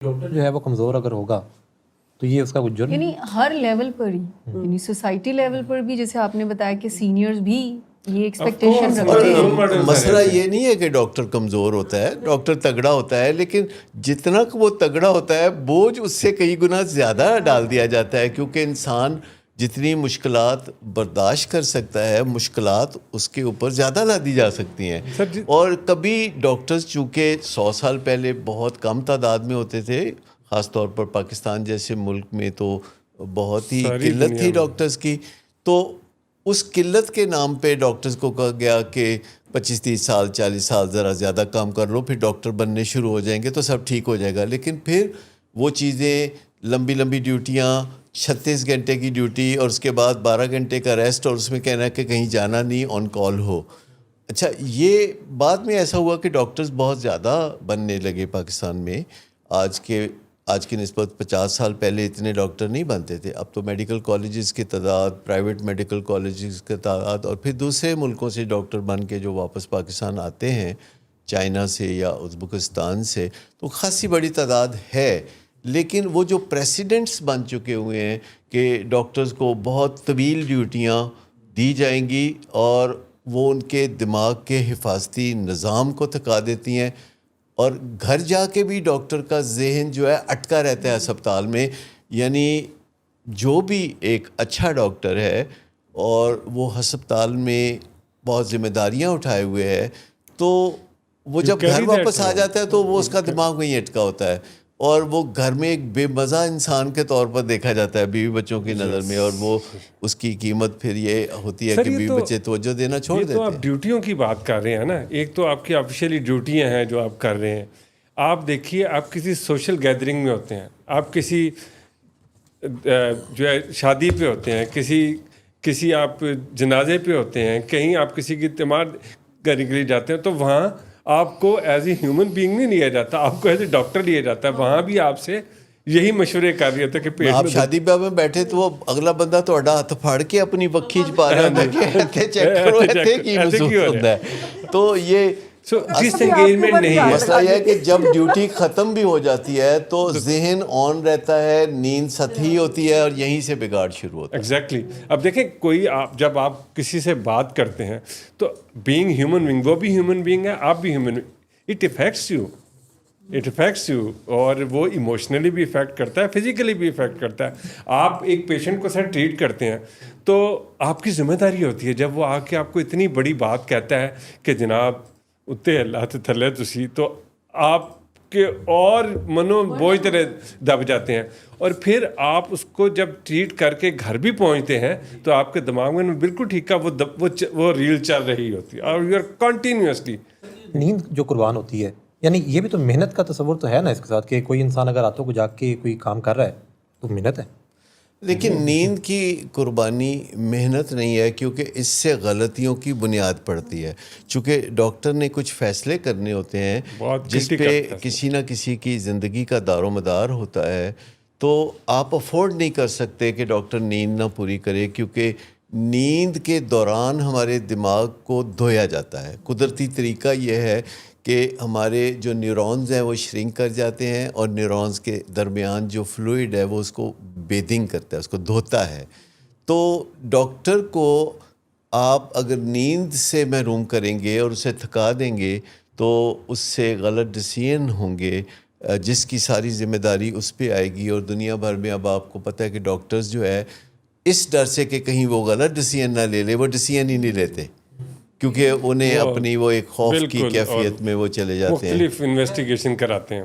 Doctor جو ہے وہ کمزور اگر ہوگا تو یہ اس کا کچھ جرم یعنی ہر لیول پر ہی، یعنی سوسائٹی لیول پر بھی، جیسے آپ نے بتایا کہ سینئرز بھی یہ ایکسپیکٹیشن رکھتے ہیں. مسئلہ یہ نہیں ہے کہ ڈاکٹر کمزور ہوتا ہے، ڈاکٹر تگڑا ہوتا ہے، لیکن جتنا وہ تگڑا ہوتا ہے بوجھ اس سے کئی گنا زیادہ ڈال دیا جاتا ہے، کیونکہ انسان جتنی مشکلات برداشت کر سکتا ہے مشکلات اس کے اوپر زیادہ لا دی جا سکتی ہیں. اور کبھی ڈاکٹرز چونکہ 100 سال پہلے بہت کم تعداد میں ہوتے تھے، خاص طور پر پاکستان جیسے ملک میں تو بہت ہی قلت تھی ڈاکٹرز کی، تو اس قلت کے نام پہ ڈاکٹرز کو کہا گیا کہ 25-30 سال 40 سال ذرا زیادہ کام کر لو، پھر ڈاکٹر بننے شروع ہو جائیں گے تو سب ٹھیک ہو جائے گا. لیکن پھر وہ چیزیں لمبی لمبی ڈیوٹیاں، 36 گھنٹے کی ڈیوٹی اور اس کے بعد 12 گھنٹے کا ریسٹ، اور اس میں کہنا ہے کہ کہیں جانا نہیں، آن کال ہو. اچھا، یہ بعد میں ایسا ہوا کہ ڈاکٹرز بہت زیادہ بننے لگے پاکستان میں. آج کی نسبت 50 سال پہلے اتنے ڈاکٹر نہیں بنتے تھے. اب تو میڈیکل کالجز کی تعداد، پرائیویٹ میڈیکل کالجز کی تعداد، اور پھر دوسرے ملکوں سے ڈاکٹر بن کے جو واپس پاکستان آتے ہیں چائنا سے یا ازبکستان سے، تو خاصی بڑی تعداد ہے. لیکن وہ جو پریسیڈنٹس بن چکے ہوئے ہیں کہ ڈاکٹرز کو بہت طویل ڈیوٹیاں دی جائیں گی اور وہ ان کے دماغ کے حفاظتی نظام کو تھکا دیتی ہیں، اور گھر جا کے بھی ڈاکٹر کا ذہن جو ہے اٹکا رہتا ہے اسپتال میں. یعنی جو بھی ایک اچھا ڈاکٹر ہے اور وہ ہسپتال میں بہت ذمہ داریاں اٹھائے ہوئے ہے، تو وہ جب گھر واپس آ جاتا ہے تو وہ اس کا دماغ وہیں اٹکا ہوتا ہے، اور وہ گھر میں ایک بے مزہ انسان کے طور پر دیکھا جاتا ہے بیوی بچوں کی نظر میں. اور وہ اس کی قیمت پھر یہ ہوتی ہے کہ بیوی بچے توجہ دینا چھوڑ دیتے ہیں. تو آپ ڈیوٹیوں کی بات کر رہے ہیں نا، ایک تو آپ کی آفیشیلی ڈیوٹیاں ہیں جو آپ کر رہے ہیں. آپ دیکھیے، آپ کسی سوشل گیدرنگ میں ہوتے ہیں، آپ کسی جو ہے شادی پہ ہوتے ہیں، کسی آپ جنازے پہ ہوتے ہیں، کہیں آپ کسی کی تیمار کرنے کے لیے جاتے ہیں، تو وہاں آپ کو ایز اے ہیومن بینگ نہیں لیا جاتا، آپ کو ایز اے ڈاکٹر لیا جاتا ہے. وہاں بھی آپ سے یہی مشورے کر رہی ہوتا ہے کہ پیٹ آپ شادی بیاہ میں بیٹھے تو وہ اگلا بندہ تہاڈا ہاتھ پھاڑ کے اپنی وکھی چ پا رہا ہوتا ہے کہ چیک کرو ایتھے کی محسوس ہوتا ہے. تو یہ ڈس انگیجمنٹ نہیں ہے. مسئلہ یہ ہے کہ جب ڈیوٹی ختم بھی ہو جاتی ہے تو ذہن آن رہتا ہے، نیند سطحی ہوتی ہے، اور یہیں سے بگاڑ شروع ہوتا ہے. ایگزیکٹلی. اب دیکھیں، جب آپ کسی سے بات کرتے ہیں تو بینگ ہیومن بینگ، وہ بھی ہیومن بینگ ہے، آپ بھی human being. It affects you, اور وہ ایموشنلی بھی افیکٹ کرتا ہے، فزیکلی بھی افیکٹ کرتا ہے. آپ ایک پیشنٹ کو سر ٹریٹ کرتے ہیں تو آپ کی ذمہ داری ہوتی ہے، جب وہ آ کے آپ کو اتنی بڑی بات کہتا ہے کہ جناب اتنے اللہ تو تھلے تسی، تو آپ کے اور منو بوجھ طرح دب جاتے ہیں. اور پھر آپ اس کو جب ٹریٹ کر کے گھر بھی پہنچتے ہیں تو آپ کے دماغ میں بالکل ٹھیک ہے، وہ ریل چل رہی ہوتی ہے، اور یو آر کنٹینیوسلی. نیند جو قربان ہوتی ہے، یعنی یہ بھی تو محنت کا تصور تو ہے نا اس کے ساتھ، کہ کوئی انسان اگر راتوں کو جاگ کے کوئی کام کر رہا ہے تو محنت ہے. لیکن نیند کی قربانی محنت نہیں ہے، کیونکہ اس سے غلطیوں کی بنیاد پڑتی ہے. چونکہ ڈاکٹر نے کچھ فیصلے کرنے ہوتے ہیں جس پہ کسی نہ کسی کی زندگی کا دار و مدار ہوتا ہے، تو آپ افورڈ نہیں کر سکتے کہ ڈاکٹر نیند نہ پوری کرے، کیونکہ نیند کے دوران ہمارے دماغ کو دھویا جاتا ہے. قدرتی طریقہ یہ ہے کہ ہمارے جو نیورونز ہیں وہ شرنک کر جاتے ہیں، اور نیورونز کے درمیان جو فلوئڈ ہے وہ اس کو بیدنگ کرتا ہے، اس کو دھوتا ہے. تو ڈاکٹر کو آپ اگر نیند سے محروم کریں گے اور اسے تھکا دیں گے تو اس سے غلط ڈیسیژن ہوں گے، جس کی ساری ذمہ داری اس پہ آئے گی. اور دنیا بھر میں اب آپ کو پتہ ہے کہ ڈاکٹرز جو ہے اس ڈر سے کہ کہیں وہ غلط ڈیسیژن نہ لے وہ ڈیسیژن ہی نہیں لیتے، کیونکہ انہیں اپنی وہ ایک خوف کی کیفیت میں وہ چلے جاتے ہیں. مختلف انویسٹیگیشن کراتے ہیں.